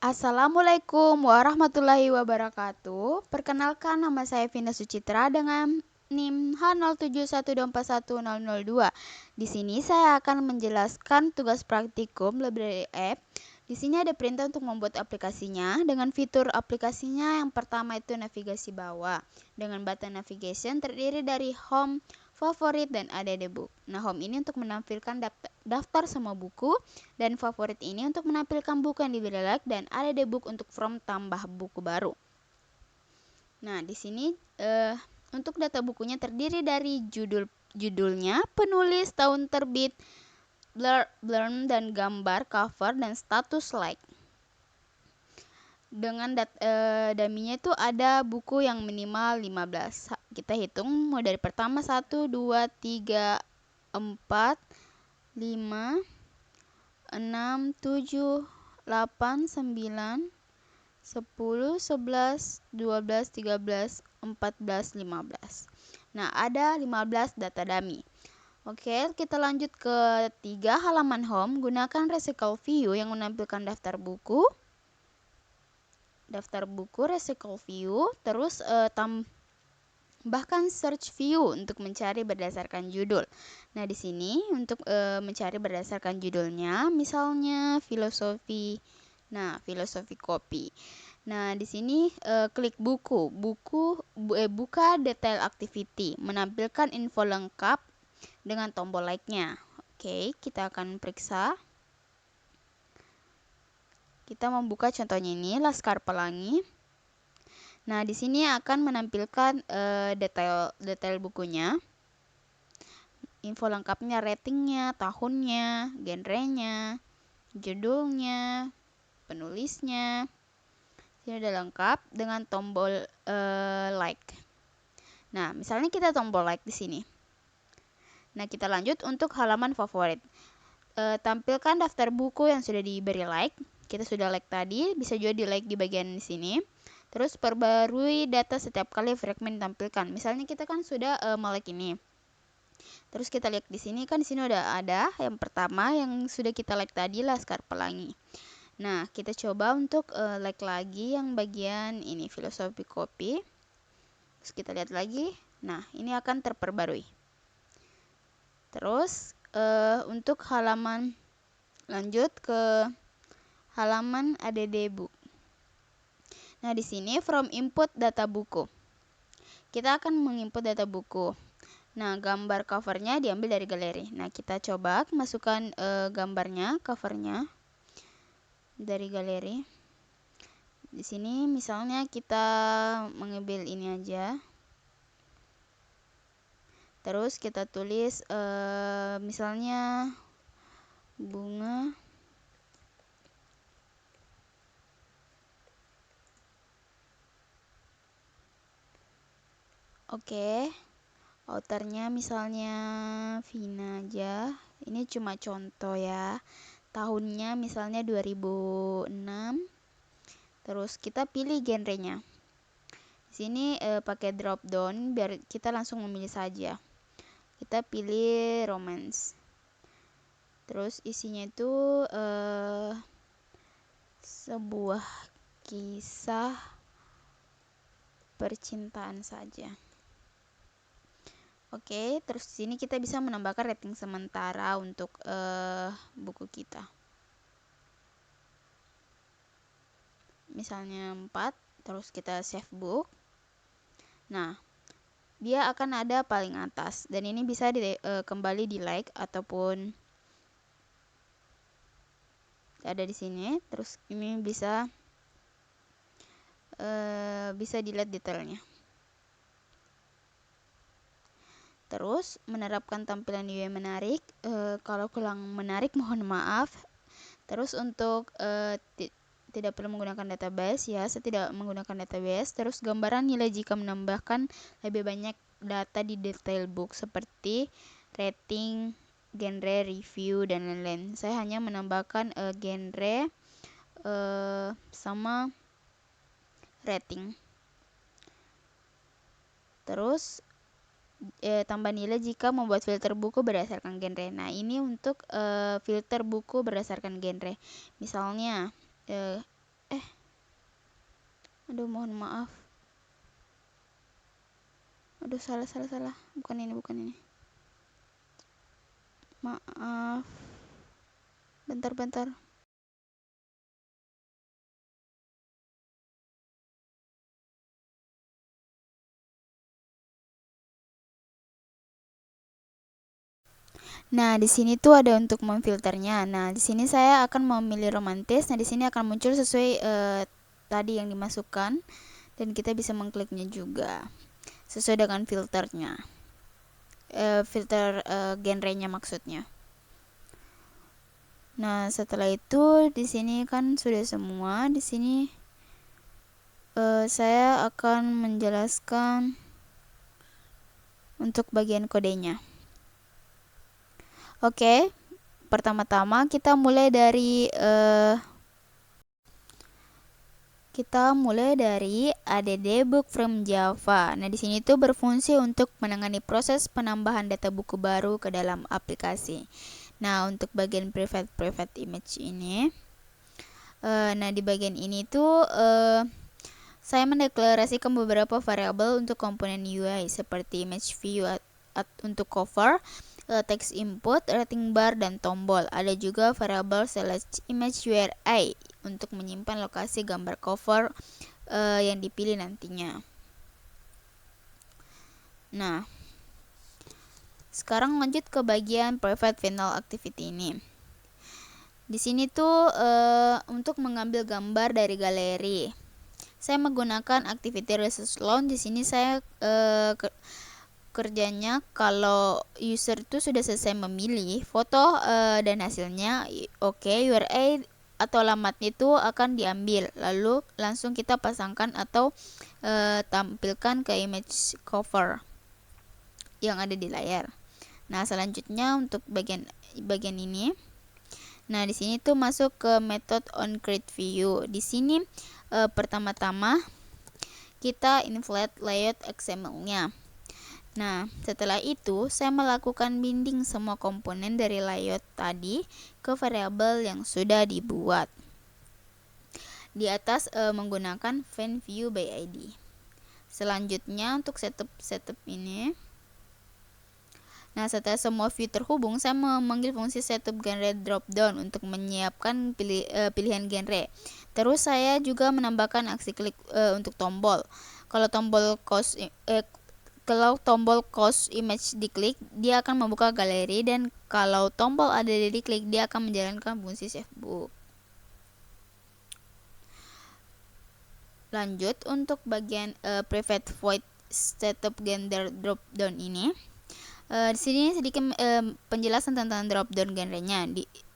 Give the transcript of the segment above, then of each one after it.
Assalamualaikum warahmatullahi wabarakatuh. Perkenalkan, nama saya Vina Sucitra dengan NIM H071241002. Di sini saya akan menjelaskan tugas praktikum Library App. Di sini ada perintah untuk membuat aplikasinya. Dengan fitur aplikasinya yang pertama itu navigasi bawah. Dengan button navigation terdiri dari home, favorit, dan add book. Nah, home ini untuk menampilkan daftar semua buku, dan favorit ini untuk menampilkan buku yang diberi like, dan add book untuk from tambah buku baru. Nah, di sini untuk data bukunya terdiri dari judulnya, penulis, tahun terbit, blurb, dan gambar cover, dan status like. Dengan daminya itu ada buku yang minimal 15. Kita hitung mulai dari pertama 1, 2, 3, 4, 5, 6, 7, 8, 9, 10, 11, 12, 13, 14, 15. Nah, ada 15 data dummy. Oke, kita lanjut ke 3 halaman home. Gunakan recycle view yang menampilkan daftar buku, recycle view, terus tambahkan search view untuk mencari berdasarkan judul. Nah, di sini untuk mencari berdasarkan judulnya, misalnya filosofi. Nah, filosofi kopi. Nah, di sini klik buka detail activity, menampilkan info lengkap dengan tombol like-nya. Oke, kita akan periksa. Kita membuka contohnya ini, Laskar Pelangi. Nah, di sini akan menampilkan detail bukunya, info lengkapnya, ratingnya, tahunnya, genrenya, judulnya, penulisnya. Ini udah lengkap dengan tombol like. Nah, misalnya kita tombol like di sini. Nah, kita lanjut untuk halaman favorit. Tampilkan daftar buku yang sudah diberi like. Kita sudah like tadi, bisa juga di like di bagian sini. Terus perbarui data setiap kali fragmen ditampilkan. Misalnya kita kan sudah melike ini. Terus kita lihat di sini kan, di sini udah ada yang pertama yang sudah kita like tadi, Laskar Pelangi. Nah, kita coba untuk like lagi yang bagian ini, filosofi kopi. Terus kita lihat lagi. Nah, ini akan terperbarui. Terus untuk halaman lanjut ke halaman add book. Nah, di sini from input data buku. Kita akan menginput data buku. Nah, gambar covernya diambil dari galeri. Nah, kita coba masukkan gambarnya, covernya dari galeri. Di sini misalnya kita mengambil ini aja. Terus kita tulis misalnya bunga. Oke. Authornya misalnya Vina aja. Ini cuma contoh ya. Tahunnya misalnya 2006. Terus kita pilih genrenya. Di sini pakai drop down biar kita langsung memilih saja. Kita pilih romance. Terus isinya itu sebuah kisah percintaan saja. Oke, terus di sini kita bisa menambahkan rating sementara untuk buku kita. Misalnya 4, terus kita save book. Nah, dia akan ada paling atas dan ini bisa kembali di like ataupun ada di sini. Terus ini bisa dilihat detailnya. Terus menerapkan tampilan UI menarik. Kalau kurang menarik mohon maaf. Terus untuk tidak perlu menggunakan database ya, saya tidak menggunakan database. Terus gambaran nilai jika menambahkan lebih banyak data di detail book seperti rating, genre, review, dan lain-lain. Saya hanya menambahkan genre sama rating. Terus tambah nilai jika membuat filter buku berdasarkan genre. Nah, ini untuk filter buku berdasarkan genre. Misalnya Aduh, mohon maaf. Aduh, salah. Bukan ini. Maaf. Bentar. Nah, di sini tuh ada untuk memfilternya. Nah, di sini saya akan memilih romantis. Nah, di sini akan muncul sesuai tadi yang dimasukkan, dan kita bisa mengkliknya juga sesuai dengan filternya. Filter genrenya maksudnya. Nah, setelah itu di sini kan sudah semua. Di sini saya akan menjelaskan untuk bagian kodenya. Oke, pertama-tama kita mulai dari add book from Java. Nah, di sini tuh berfungsi untuk menangani proses penambahan data buku baru ke dalam aplikasi. Nah, untuk bagian private image ini, nah di bagian ini tuh saya mendeklarasikan beberapa variabel untuk komponen UI seperti image view untuk cover, text input, rating bar, dan tombol. Ada juga variabel select image URI untuk menyimpan lokasi gambar cover yang dipilih nantinya. Nah, sekarang lanjut ke bagian private final activity ini. Di sini tuh untuk mengambil gambar dari galeri, saya menggunakan activity resource loan. Di sini saya kerjanya kalau user itu sudah selesai memilih foto dan hasilnya URI atau alamatnya itu akan diambil, lalu langsung kita pasangkan atau tampilkan ke image cover yang ada di layar. Nah, selanjutnya untuk bagian ini. Nah, di sini tuh masuk ke method on create view. Di sini pertama-tama kita inflate layout XML-nya. Nah, setelah itu saya melakukan binding semua komponen dari layout tadi ke variabel yang sudah dibuat di atas menggunakan fan view by ID. Selanjutnya untuk setup ini. Nah, setelah semua view terhubung, saya memanggil fungsi setup genre dropdown untuk menyiapkan pilihan genre. Terus saya juga menambahkan aksi klik untuk tombol. Kalau tombol cause image diklik, dia akan membuka galeri, dan kalau tombol ada diklik, dia akan menjalankan fungsi save book. Lanjut untuk bagian private void setup genre dropdown ini. Di sini sedikit penjelasan tentang dropdown genrenya.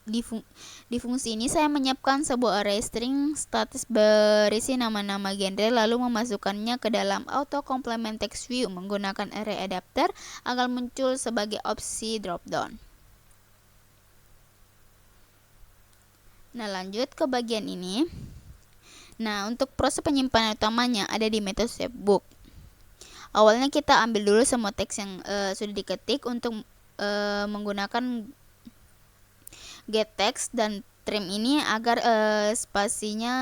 Di fungsi ini saya menyiapkan sebuah array string statis berisi nama-nama genre, lalu memasukkannya ke dalam auto complement text view menggunakan array adapter agar muncul sebagai opsi dropdown. Nah, lanjut ke bagian ini. Nah, untuk proses penyimpanan utamanya ada di metode savebook. Awalnya kita ambil dulu semua teks yang sudah diketik untuk menggunakan get text dan trim ini agar spasinya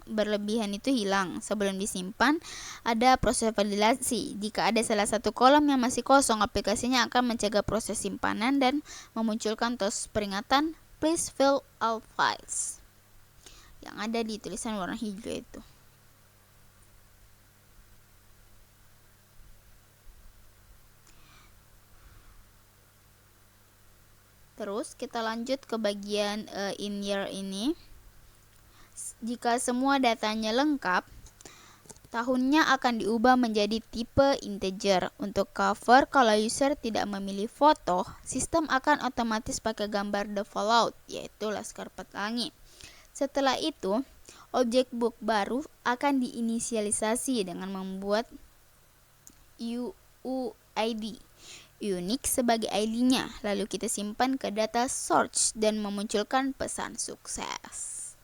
berlebihan itu hilang. Sebelum disimpan, ada proses validasi. Jika ada salah satu kolom yang masih kosong, aplikasinya akan mencegah proses simpanan dan memunculkan tos peringatan please fill all files yang ada di tulisan warna hijau itu. Terus kita lanjut ke bagian in year ini. Jika semua datanya lengkap, tahunnya akan diubah menjadi tipe integer. Untuk cover, kalau user tidak memilih foto, sistem akan otomatis pakai gambar default, yaitu Laskar Pelangi. Setelah itu, objek book baru akan diinisialisasi dengan membuat UUID unik sebagai ID-nya, lalu kita simpan ke data source dan memunculkan pesan sukses.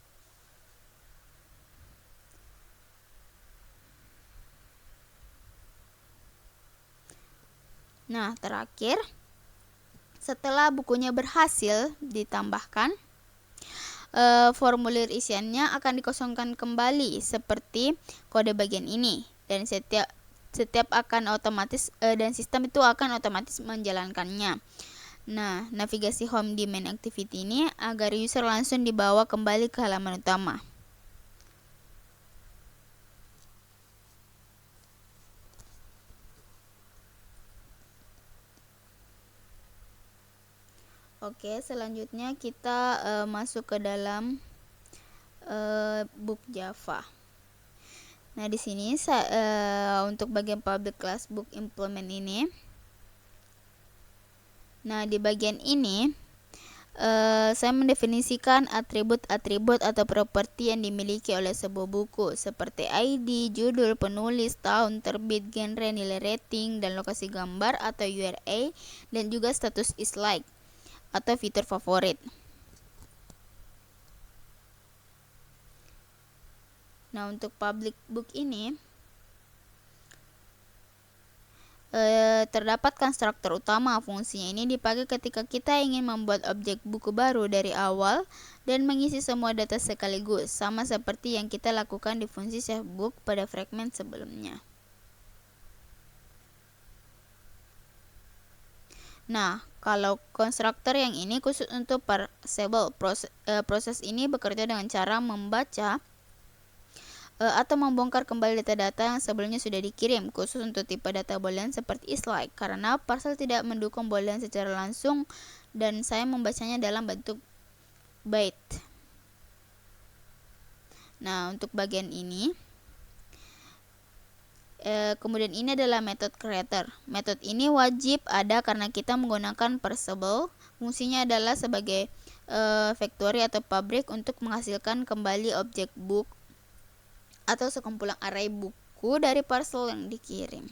Nah, terakhir, setelah bukunya berhasil ditambahkan, formulir isiannya akan dikosongkan kembali seperti kode bagian ini, dan setiap akan otomatis dan sistem itu akan otomatis menjalankannya. Nah, navigasi home di main activity ini agar user langsung dibawa kembali ke halaman utama. Oke, selanjutnya kita masuk ke dalam book Java. Nah, di sini untuk bagian public class book implement ini, nah di bagian ini saya mendefinisikan atribut-atribut atau properti yang dimiliki oleh sebuah buku seperti ID, judul, penulis, tahun terbit, genre, nilai rating, dan lokasi gambar atau URL, dan juga status is like atau fitur favorit. Nah, untuk public book ini terdapat konstruktor utama. Fungsinya ini dipakai ketika kita ingin membuat objek buku baru dari awal dan mengisi semua data sekaligus, sama seperti yang kita lakukan di fungsi save book pada fragmen sebelumnya. Nah, kalau konstruktor yang ini khusus untuk parsable. Proses ini bekerja dengan cara membaca atau membongkar kembali data-data yang sebelumnya sudah dikirim, khusus untuk tipe data boolean seperti is like, karena parcel tidak mendukung boolean secara langsung dan saya membacanya dalam bentuk byte. Nah, untuk bagian ini kemudian ini adalah metode creator. Metode ini wajib ada karena kita menggunakan parsable. Fungsinya adalah sebagai factory atau pabrik untuk menghasilkan kembali objek book atau sekumpulan array buku dari parcel yang dikirim.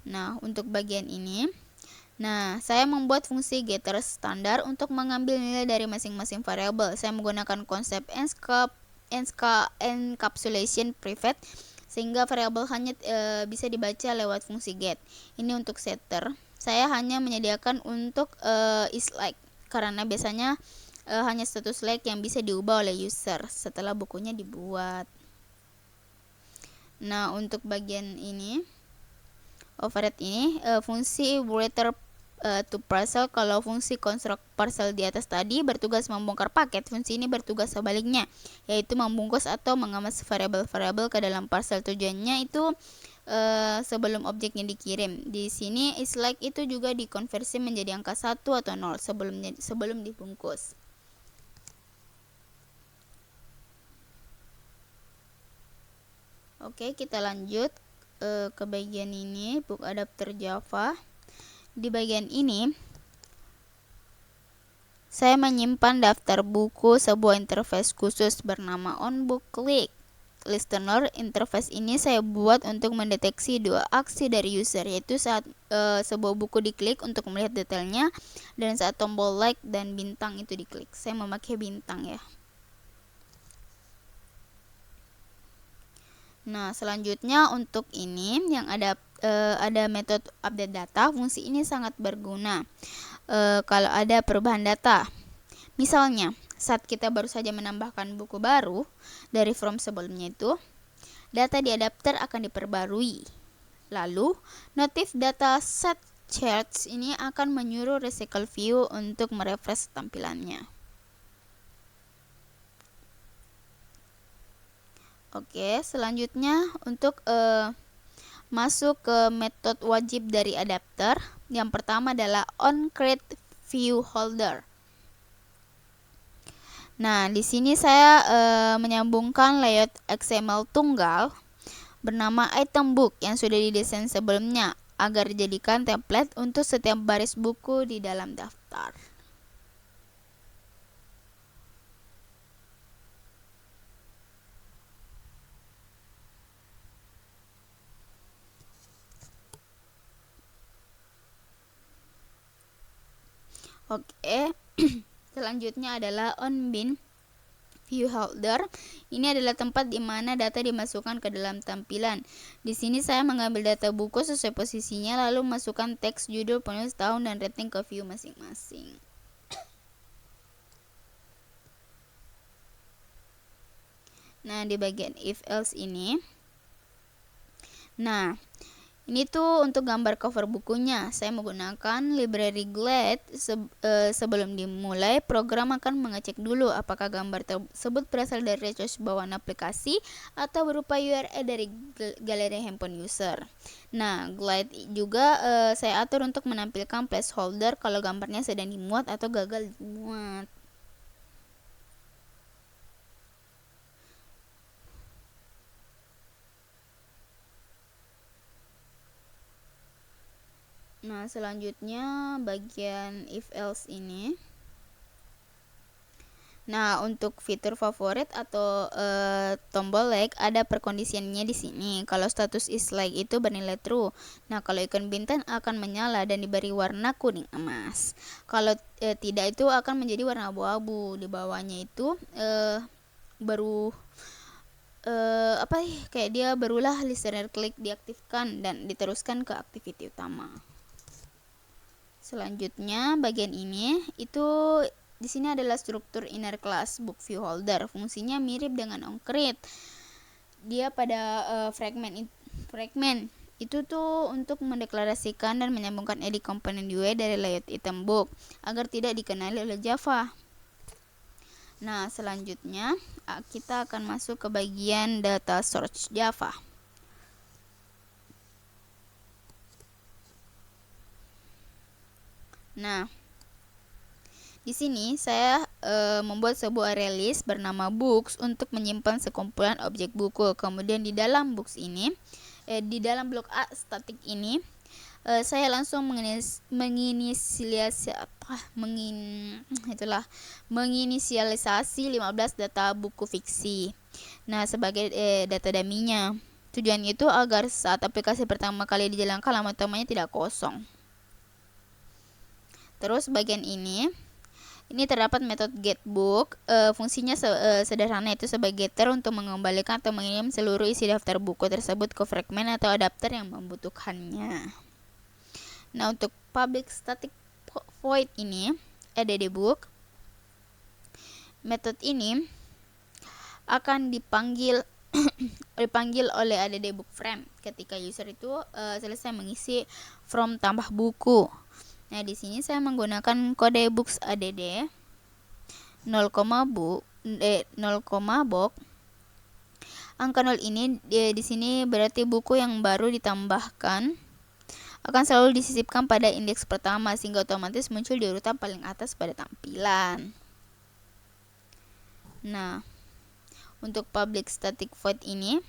Nah, untuk bagian ini, saya membuat fungsi getter standar untuk mengambil nilai dari masing-masing variabel. Saya menggunakan konsep encapsulation private sehingga variabel hanya bisa dibaca lewat fungsi get. Ini untuk setter. Saya hanya menyediakan untuk is like karena biasanya hanya status like yang bisa diubah oleh user setelah bukunya dibuat. Nah, untuk bagian ini override ini fungsi writer to parcel. Kalau fungsi construct parcel di atas tadi bertugas membongkar paket, fungsi ini bertugas sebaliknya, yaitu membungkus atau mengemas variabel-variabel ke dalam parcel. Tujuannya itu sebelum objeknya dikirim. Di sini is like itu juga dikonversi menjadi angka 1 atau 0 sebelum dibungkus. Oke, kita lanjut ke bagian ini, book adapter Java. Di bagian ini saya menyimpan daftar buku sebuah interface khusus bernama onBookClick Listener. Interface ini saya buat untuk mendeteksi dua aksi dari user, yaitu saat sebuah buku diklik untuk melihat detailnya dan saat tombol like dan bintang itu diklik. Saya memakai bintang ya. Nah, selanjutnya untuk ini yang ada metode update data. Fungsi ini sangat berguna kalau ada perubahan data. Misalnya, saat kita baru saja menambahkan buku baru dari from sebelumnya itu, data di adapter akan diperbarui. Lalu, notif data set charts ini akan menyuruh recycle view untuk merefresh tampilannya. Oke, selanjutnya untuk masuk ke metode wajib dari adapter. Yang pertama adalah onCreate view holder. Nah, di sini saya menyambungkan layout XML tunggal bernama item book yang sudah didesain sebelumnya agar dijadikan template untuk setiap baris buku di dalam daftar. Oke, selanjutnya adalah onBin view holder. Ini adalah tempat di mana data dimasukkan ke dalam tampilan. Di sini saya mengambil data buku sesuai posisinya, lalu masukkan teks, judul, penulis, tahun, dan rating ke view masing-masing. Nah, di bagian if else ini, nah ini tuh untuk gambar cover bukunya. Saya menggunakan library Glade. Sebelum dimulai, program akan mengecek dulu apakah gambar tersebut berasal dari resource bawaan aplikasi atau berupa URL dari galeri handphone user. Nah, Glide juga saya atur untuk menampilkan placeholder kalau gambarnya sedang dimuat atau gagal dimuat. Nah, selanjutnya bagian if else ini. Nah, untuk fitur favorit atau tombol like ada perkondisiannya di sini. Kalau status is like itu bernilai true. Nah, kalau ikon bintang akan menyala dan diberi warna kuning emas. Kalau tidak, itu akan menjadi warna abu-abu. Di bawahnya itu baru kayak dia barulah listener klik diaktifkan dan diteruskan ke activity utama. Selanjutnya bagian ini itu di sini adalah struktur inner class book view holder. Fungsinya mirip dengan onCreate. Dia pada fragment itu tuh untuk mendeklarasikan dan menyambungkan edit komponen UI dari layout item book agar tidak dikenali oleh Java. Nah, selanjutnya kita akan masuk ke bagian data source Java. Nah, di sini saya membuat sebuah array list bernama books untuk menyimpan sekumpulan objek buku. Kemudian di dalam books ini, di dalam blok A static ini, saya langsung menginisialisasi 15 data buku fiksi. Nah, sebagai data dummy-nya. Tujuan itu agar saat aplikasi pertama kali dijalankan alamat utamanya tidak kosong. Terus bagian ini terdapat metode getBook. Fungsinya sederhana, itu sebagai getter untuk mengembalikan atau mengirim seluruh isi daftar buku tersebut ke fragment atau adapter yang membutuhkannya. Nah, untuk public static void ini, addBook, metode ini akan dipanggil oleh addBook frame ketika user itu selesai mengisi from tambah buku. Nah, di sini saya menggunakan kode books add 0, book. Angka 0 ini di sini berarti buku yang baru ditambahkan akan selalu disisipkan pada indeks pertama sehingga otomatis muncul di urutan paling atas pada tampilan. Nah, untuk public static void ini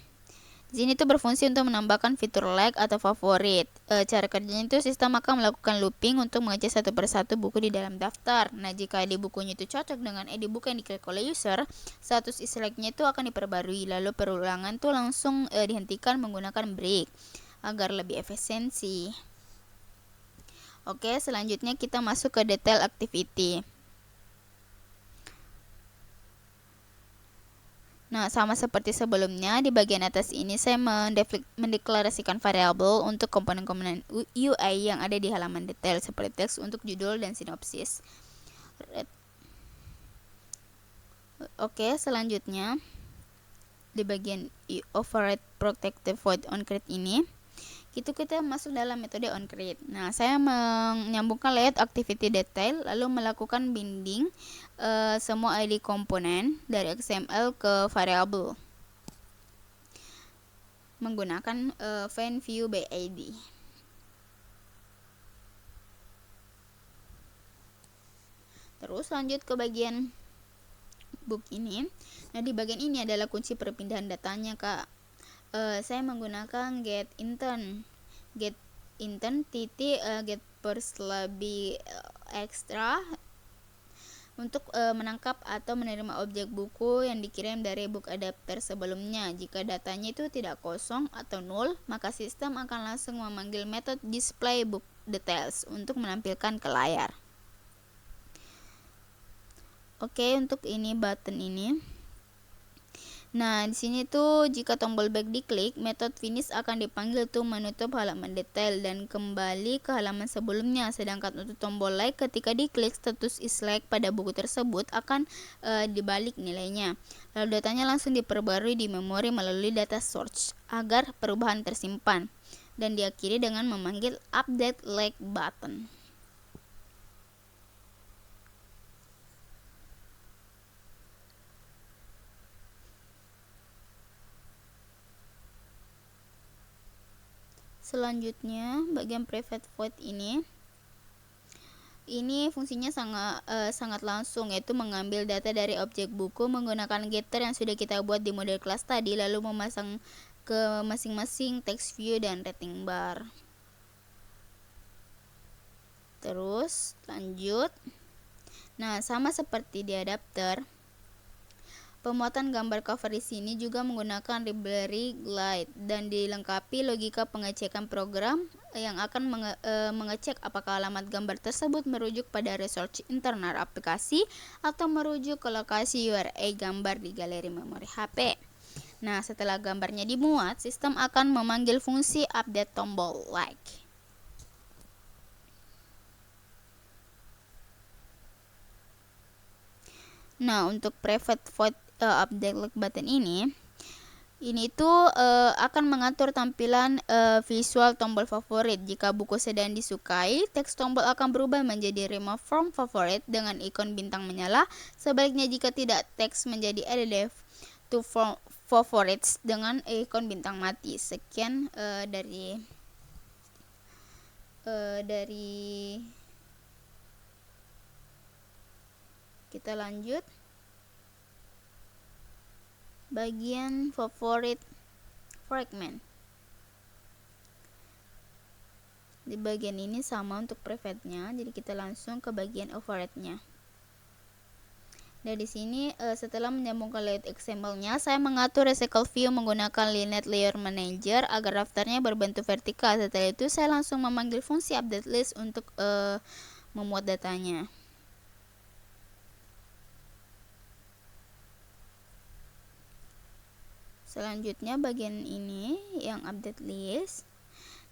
di sini tuh berfungsi untuk menambahkan fitur like atau favorit. Cara kerjanya itu sistem akan melakukan looping untuk mengecek satu persatu buku di dalam daftar. Nah, jika ID bukunya itu cocok dengan ID buku yang diklik oleh user, status is like-nya itu akan diperbarui. Lalu perulangan tuh langsung dihentikan menggunakan break agar lebih efisiensi. Oke, selanjutnya kita masuk ke detail activity. Nah, sama seperti sebelumnya, di bagian atas ini saya mendeklarasikan variabel untuk komponen-komponen UI yang ada di halaman detail seperti teks untuk judul dan sinopsis. Oke, selanjutnya di bagian override protected void onCreate ini, itu kita masuk dalam metode onCreate. Nah, saya menyambungkan layout activity detail lalu melakukan binding semua ID komponen dari XML ke variabel menggunakan find view by ID. Terus lanjut ke bagian book ini. Nah, di bagian ini adalah kunci perpindahan datanya, Kak. Saya menggunakan get intern get first lebih ekstra untuk menangkap atau menerima objek buku yang dikirim dari book adapter sebelumnya. Jika datanya itu tidak kosong atau null, maka sistem akan langsung memanggil metode display book details untuk menampilkan ke layar. Oke, untuk ini button ini Nah, di sini tuh jika tombol back diklik, metode finish akan dipanggil untuk menutup halaman detail dan kembali ke halaman sebelumnya. Sedangkan untuk tombol like, ketika diklik status is like pada buku tersebut akan dibalik nilainya. Lalu datanya langsung diperbarui di memori melalui data source agar perubahan tersimpan, dan diakhiri dengan memanggil update like button. Selanjutnya, bagian private void ini fungsinya sangat langsung, yaitu mengambil data dari objek buku menggunakan getter yang sudah kita buat di model kelas tadi, lalu memasang ke masing-masing text view dan rating bar. Terus lanjut. Nah, sama seperti di adapter, pemuatan gambar cover di sini juga menggunakan library glide dan dilengkapi logika pengecekan program yang akan mengecek apakah alamat gambar tersebut merujuk pada resource internal aplikasi atau merujuk ke lokasi URI gambar di galeri memori HP. Nah, setelah gambarnya dimuat, sistem akan memanggil fungsi update tombol like. Nah, untuk private void update like button ini tuh akan mengatur tampilan visual tombol favorit. Jika buku sedang disukai, teks tombol akan berubah menjadi remove from favorite dengan ikon bintang menyala. Sebaliknya jika tidak, teks menjadi added to favorites dengan ikon bintang mati. Sekian dari kita lanjut bagian favorit fragment. Di bagian ini sama untuk private-nya, jadi kita langsung ke bagian override-nya. Dari sini setelah menyambungkan layout XML-nya, saya mengatur recycle view menggunakan Linear Layer Manager agar daftarnya berbentuk vertikal. Setelah itu saya langsung memanggil fungsi update list untuk memuat datanya. Selanjutnya bagian ini yang update list.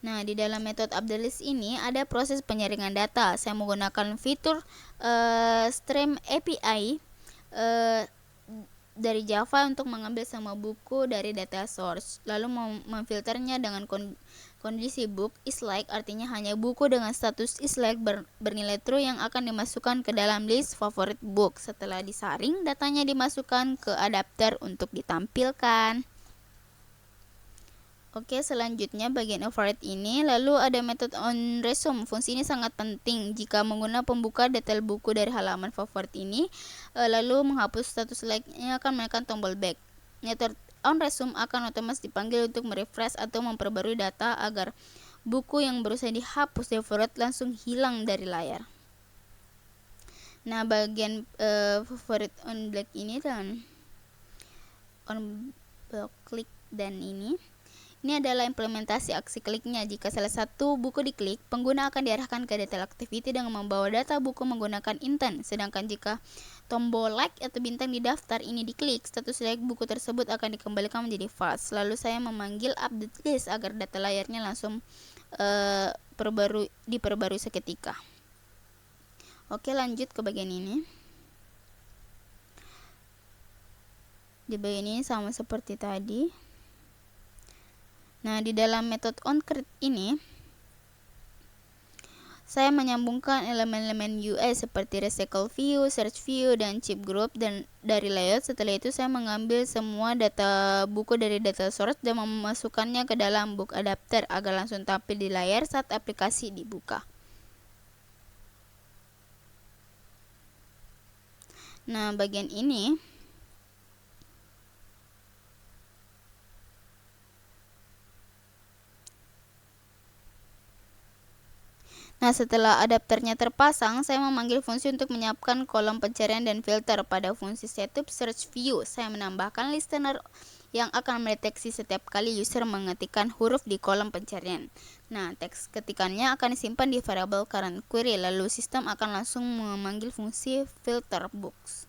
Nah, di dalam metode update list ini ada proses penyaringan data. Saya menggunakan fitur stream API dari Java untuk mengambil semua buku dari data source, lalu memfilternya dengan kondisi book is like, artinya hanya buku dengan status is like bernilai true yang akan dimasukkan ke dalam list favorit book. Setelah disaring, datanya dimasukkan ke adapter untuk ditampilkan. Oke, selanjutnya bagian override ini, lalu ada metode on resume. Fungsi ini sangat penting jika menggunakan pembuka detail buku dari halaman favorit ini, lalu menghapus status like-nya akan menekan tombol back. Metode on resume akan otomatis dipanggil untuk merefresh atau memperbarui data agar buku yang berusaha dihapus di favorit langsung hilang dari layar. Nah, bagian favorit on black ini dan on klik dan ini adalah implementasi aksi kliknya. Jika salah satu buku diklik, pengguna akan diarahkan ke detail activity dengan membawa data buku menggunakan intent. Sedangkan jika tombol like atau bintang di daftar ini diklik, status like buku tersebut akan dikembalikan menjadi false. Lalu saya memanggil update list agar data layarnya langsung diperbarui seketika. Oke, lanjut ke bagian ini. Di bagian ini sama seperti tadi. Nah, di dalam metode onCreate ini, saya menyambungkan elemen-elemen UI seperti recycle view, search view, dan chip group dan dari layout. Setelah itu saya mengambil semua data buku dari data source dan memasukkannya ke dalam book adapter agar langsung tampil di layar saat aplikasi dibuka. Nah, bagian ini setelah adapternya terpasang, saya memanggil fungsi untuk menyiapkan kolom pencarian dan filter. Pada fungsi setup search view, saya menambahkan listener yang akan mendeteksi setiap kali user mengetikkan huruf di kolom pencarian. Nah, teks ketikannya akan disimpan di variabel current query, lalu sistem akan langsung memanggil fungsi filter box.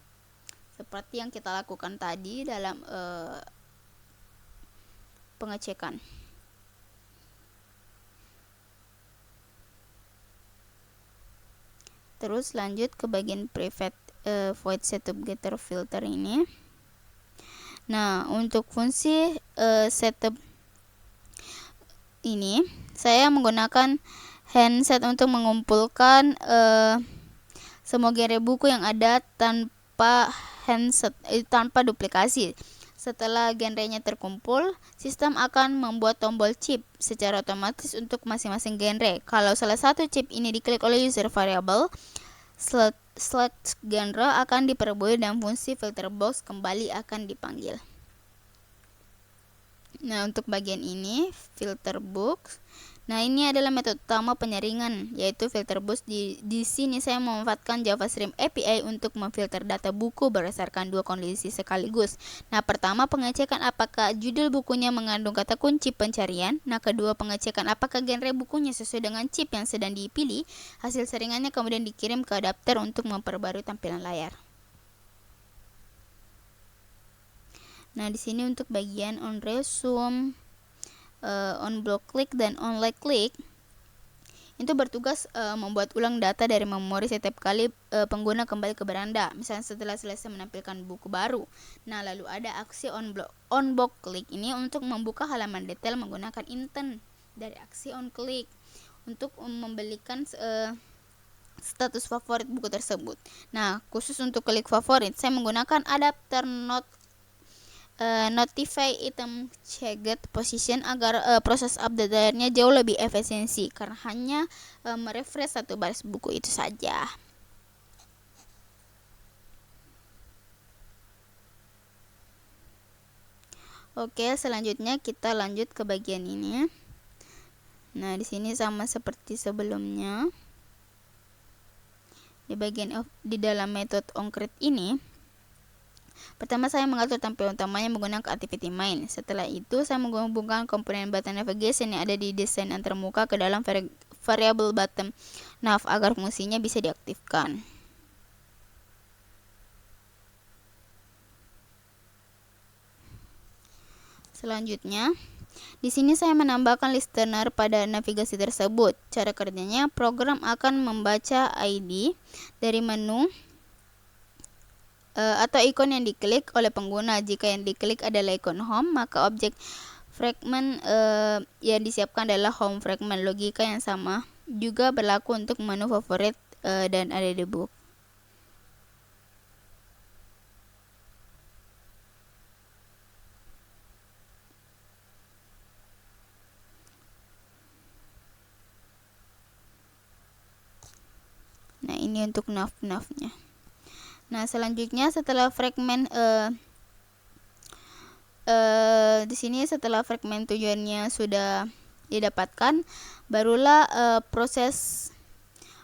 seperti yang kita lakukan tadi dalam pengecekan. Terus lanjut ke bagian private void setup getter filter ini. Nah, untuk fungsi setup ini saya menggunakan handset untuk mengumpulkan semua genre buku yang ada tanpa handset, tanpa duplikasi. Setelah genrenya terkumpul, sistem akan membuat tombol chip secara otomatis untuk masing-masing genre. Kalau salah satu chip ini diklik oleh user variable, select genre akan diperbarui dan fungsi filter box kembali akan dipanggil. Nah, untuk bagian ini filter box. Nah, ini adalah metode utama penyaringan, yaitu filter box. Di sini saya memanfaatkan JavaScript API untuk memfilter data buku berdasarkan dua kondisi sekaligus. Nah, pertama pengecekan apakah judul bukunya mengandung kata kunci pencarian. Nah, kedua pengecekan apakah genre bukunya sesuai dengan chip yang sedang dipilih. Hasil saringannya kemudian dikirim ke adapter untuk memperbarui tampilan layar. Nah, di sini untuk bagian on resume, on block click dan on like click itu bertugas membuat ulang data dari memori setiap kali pengguna kembali ke beranda, misalnya setelah selesai menampilkan buku baru. Nah, lalu ada aksi on block click ini untuk membuka halaman detail menggunakan intent dari aksi on click untuk membelikan status favorit buku tersebut. Nah, khusus untuk klik favorit saya menggunakan adapter notify item checked position agar proses update layarnya jauh lebih efisiensi karena hanya merefresh satu baris buku itu saja. Oke, selanjutnya kita lanjut ke bagian ini. Nah, di sini sama seperti sebelumnya. Di dalam metode onCreate ini, pertama saya mengatur tampilan utamanya menggunakan activity main. Setelah itu saya menghubungkan komponen button navigation yang ada di desain antarmuka ke dalam variable button nav agar fungsinya bisa diaktifkan. Selanjutnya, di sini saya menambahkan listener pada navigasi tersebut. Cara kerjanya, program akan membaca ID dari menu atau ikon yang diklik oleh pengguna. Jika yang diklik adalah ikon home, maka objek fragment yang disiapkan adalah home fragment. Logika yang sama juga berlaku untuk menu favorit dan add book. Nah, ini untuk nav-navnya. Nah, selanjutnya setelah fragmen di sini setelah fragmen tujuannya sudah didapatkan, barulah proses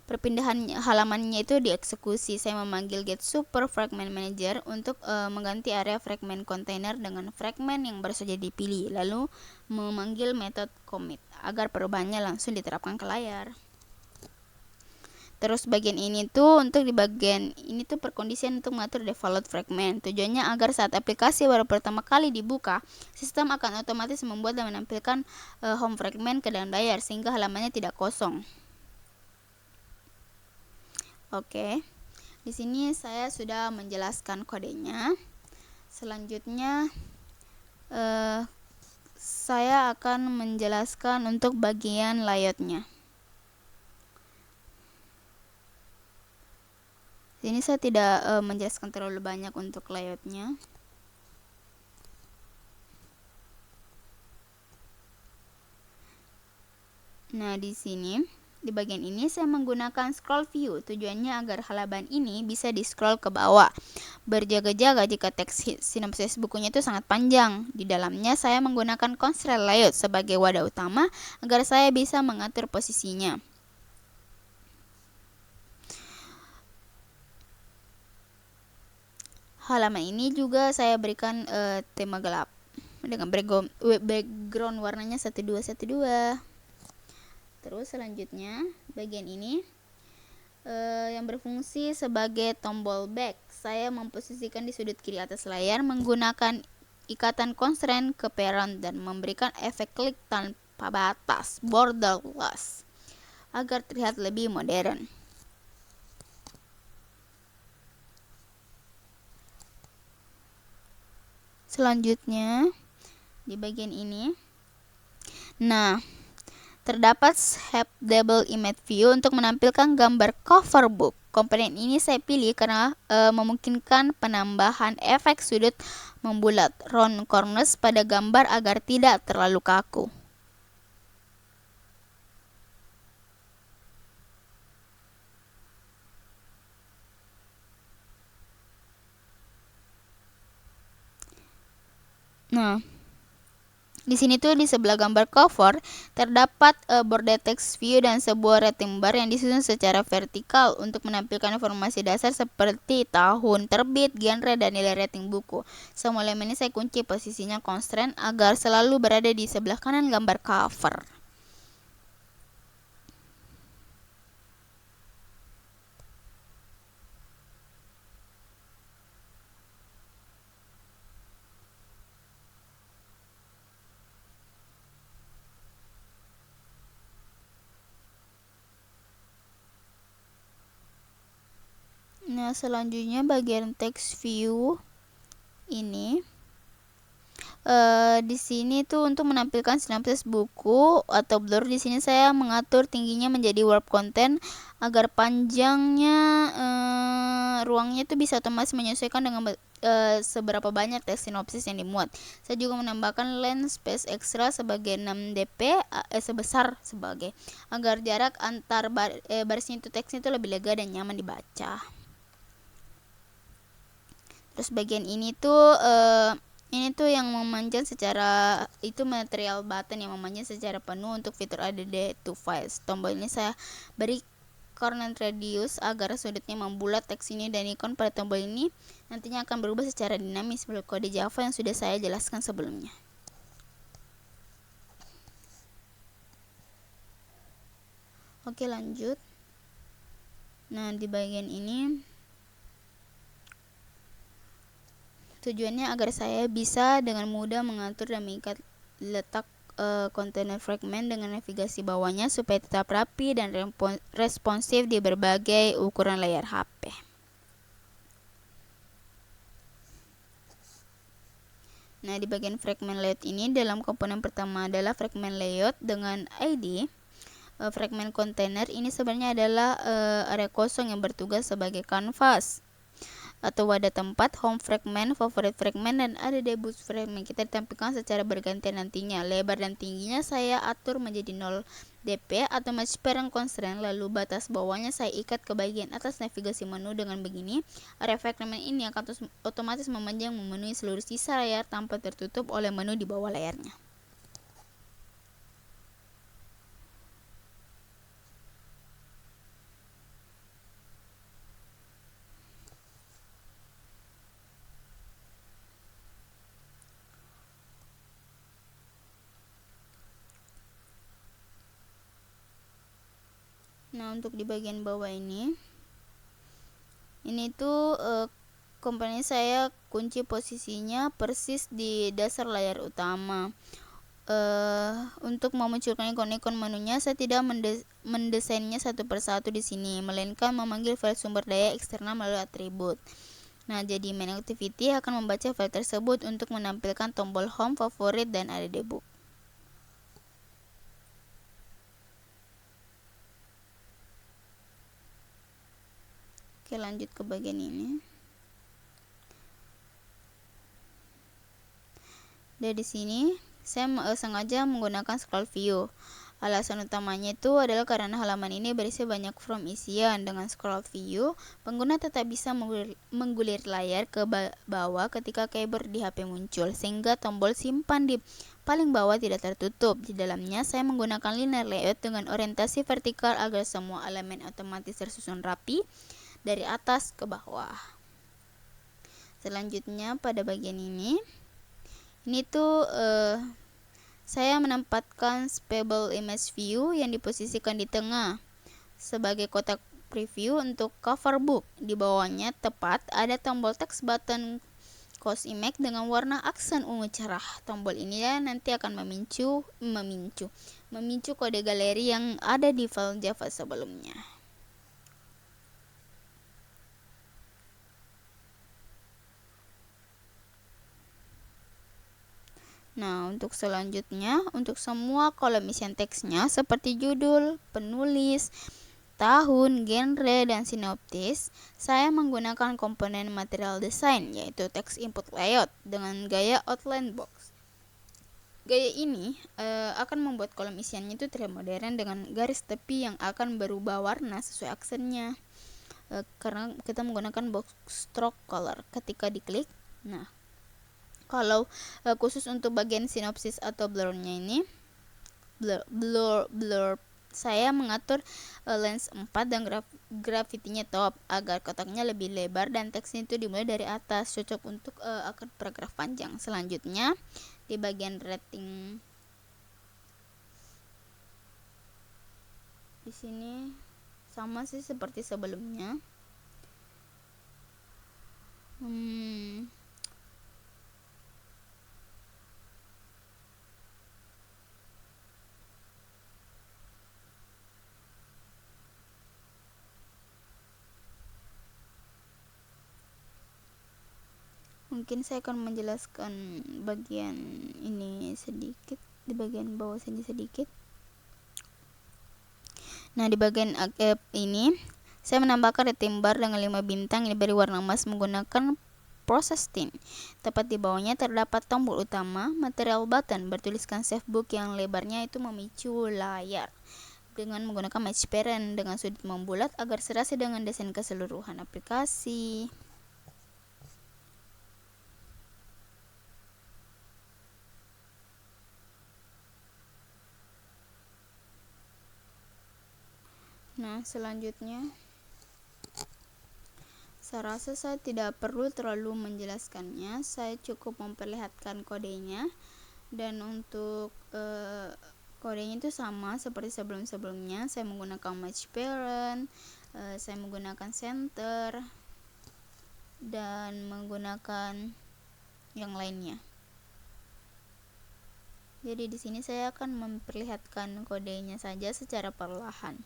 perpindahan halamannya itu dieksekusi. Saya memanggil get super fragment manager untuk mengganti area fragment container dengan fragment yang baru saja dipilih, lalu memanggil metode commit agar perubahannya langsung diterapkan ke layar. Terus bagian ini tuh untuk di bagian ini tuh perkondisian untuk mengatur default fragment. Tujuannya agar saat aplikasi baru pertama kali dibuka, sistem akan otomatis membuat dan menampilkan home fragment ke dalam layar sehingga halamannya tidak kosong. Oke. Di sini saya sudah menjelaskan kodenya. Selanjutnya saya akan menjelaskan untuk bagian layoutnya. Ini saya tidak menjelaskan terlalu banyak untuk layoutnya. Nah, di sini di bagian ini saya menggunakan scroll view. Tujuannya agar halaman ini bisa di scroll ke bawah. Berjaga-jaga jika teks sinopsis bukunya itu sangat panjang. Di dalamnya saya menggunakan constraint layout sebagai wadah utama agar saya bisa mengatur posisinya. Halaman ini juga saya berikan tema gelap dengan background warnanya 1212. Terus selanjutnya bagian ini yang berfungsi sebagai tombol back. Saya memposisikan di sudut kiri atas layar menggunakan ikatan constraint ke parent dan memberikan efek klik tanpa batas borderless agar terlihat lebih modern. Selanjutnya di bagian ini, nah, terdapat Shapeable Image View untuk menampilkan gambar cover book. Komponen ini saya pilih karena memungkinkan penambahan efek sudut membulat round corners pada gambar agar tidak terlalu kaku. Nah, di sini tuh di sebelah gambar cover terdapat border text view dan sebuah rating bar yang disusun secara vertikal untuk menampilkan informasi dasar seperti tahun terbit, genre, dan nilai rating buku. Semua elemen ini saya kunci posisinya constraint agar selalu berada di sebelah kanan gambar cover. Nah, selanjutnya bagian text view ini di sini tuh untuk menampilkan sinopsis buku atau blur. Di sini saya mengatur tingginya menjadi warp content agar panjangnya ruangnya itu bisa otomatis menyesuaikan dengan seberapa banyak teks sinopsis yang dimuat. Saya juga menambahkan length space extra sebagai 6 dp sebesar sebagai agar jarak antar barisnya itu teksnya itu lebih lega dan nyaman dibaca. Terus bagian ini tuh yang memanjang secara itu material button yang memanjang secara penuh untuk fitur add to files. Tombol ini saya beri coordinate radius agar sudutnya membulat teks ini, dan ikon pada tombol ini nantinya akan berubah secara dinamis melalui kode Java yang sudah saya jelaskan sebelumnya. Oke, lanjut. Nah, di bagian ini tujuannya agar saya bisa dengan mudah mengatur dan mengikat letak kontainer fragment dengan navigasi bawahnya supaya tetap rapi dan responsif di berbagai ukuran layar HP. Nah, di bagian fragment layout ini, dalam komponen pertama adalah fragment layout dengan ID fragment container. Ini sebenarnya adalah area kosong yang bertugas sebagai kanvas atau wadah tempat. Home fragment, favorite fragment, dan ada debut fragment kita ditampilkan secara bergantian nantinya. Lebar dan tingginya saya atur menjadi 0 dp atau match parent constraint, lalu batas bawahnya saya ikat ke bagian atas navigasi menu. Dengan begini, area fragment ini akan otomatis memanjang memenuhi seluruh sisa layar tanpa tertutup oleh menu di bawah layarnya. Nah, untuk di bagian bawah ini tuh komponen saya kunci posisinya persis di dasar layar utama. Untuk memunculkan ikon-ikon menunya, saya tidak mendesainnya satu persatu di sini, melainkan memanggil file sumber daya eksternal melalui atribut. Nah, jadi main activity akan membaca file tersebut untuk menampilkan tombol home, favorit, dan ada debug. Oke, lanjut ke bagian ini. Dari sini saya sengaja menggunakan scroll view. Alasan utamanya itu adalah karena halaman ini berisi banyak form isian. Dengan scroll view, pengguna tetap bisa menggulir layar ke bawah ketika keyboard di HP muncul, sehingga tombol simpan di paling bawah tidak tertutup. Di dalamnya saya menggunakan linear layout dengan orientasi vertikal agar semua elemen otomatis tersusun rapi dari atas ke bawah. Selanjutnya pada bagian ini tuh saya menempatkan Shapeable Image View yang diposisikan di tengah sebagai kotak preview untuk cover book. Di bawahnya tepat ada tombol text button close image dengan warna aksen ungu cerah. Tombol ini nanti akan memicu kode galeri yang ada di file Java sebelumnya. Nah, untuk selanjutnya, untuk semua kolom isian teksnya seperti judul, penulis, tahun, genre, dan sinopsis, saya menggunakan komponen material design, yaitu text input layout dengan gaya outline box. Gaya ini akan membuat kolom isiannya itu terlihat modern dengan garis tepi yang akan berubah warna sesuai aksennya, karena kita menggunakan box stroke color ketika diklik. Nah, kalau khusus untuk bagian sinopsis atau blurnya ini, blur saya mengatur lens 4 dan gravitinya top agar kotaknya lebih lebar dan teksnya itu dimulai dari atas, cocok untuk akar paragraf panjang. Selanjutnya di bagian rating di sini sama sih seperti sebelumnya. Mungkin saya akan menjelaskan bagian ini sedikit, di bagian bawah sini sedikit. Nah, di bagian ini saya menambahkan rating bar dengan 5 bintang yang diberi warna emas menggunakan proses tint. Tepat di bawahnya terdapat tombol utama material button bertuliskan save book yang lebarnya itu memicu layar dengan menggunakan match parent dengan sudut membulat agar serasi dengan desain keseluruhan aplikasi. Nah, selanjutnya saya rasa saya tidak perlu terlalu menjelaskannya, saya cukup memperlihatkan kodenya. Dan untuk kodenya itu sama seperti sebelum-sebelumnya, saya menggunakan match parent, saya menggunakan center, dan menggunakan yang lainnya. Jadi di sini saya akan memperlihatkan kodenya saja secara perlahan.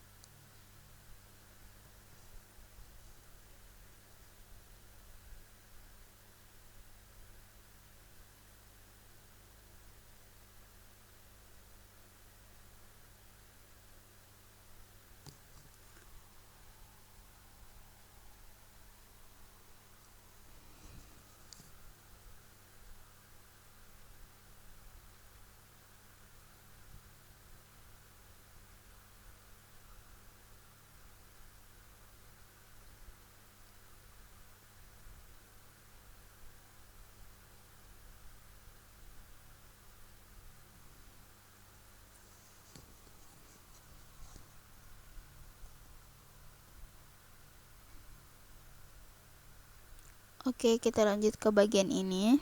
Oke, kita lanjut ke bagian ini.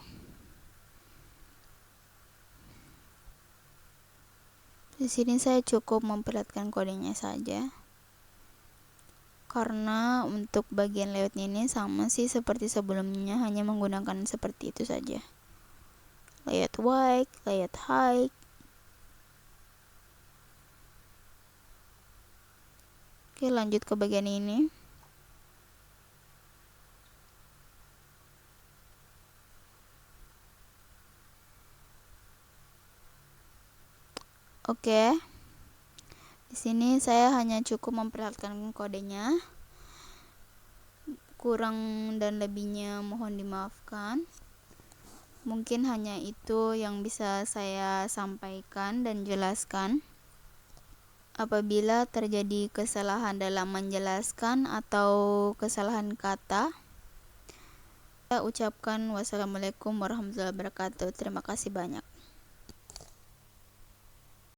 Di sini saya cukup memperlihatkan kodenya saja, karena untuk bagian layoutnya ini sama sih seperti sebelumnya, hanya menggunakan seperti itu saja. Layout wide, layout height. Oke, lanjut ke bagian ini. Oke. Di sini saya hanya cukup memperlihatkan kodenya. Kurang dan lebihnya mohon dimaafkan. Mungkin hanya itu yang bisa saya sampaikan dan jelaskan. Apabila terjadi kesalahan dalam menjelaskan atau kesalahan kata, saya ucapkan wassalamualaikum warahmatullahi wabarakatuh. Terima kasih banyak.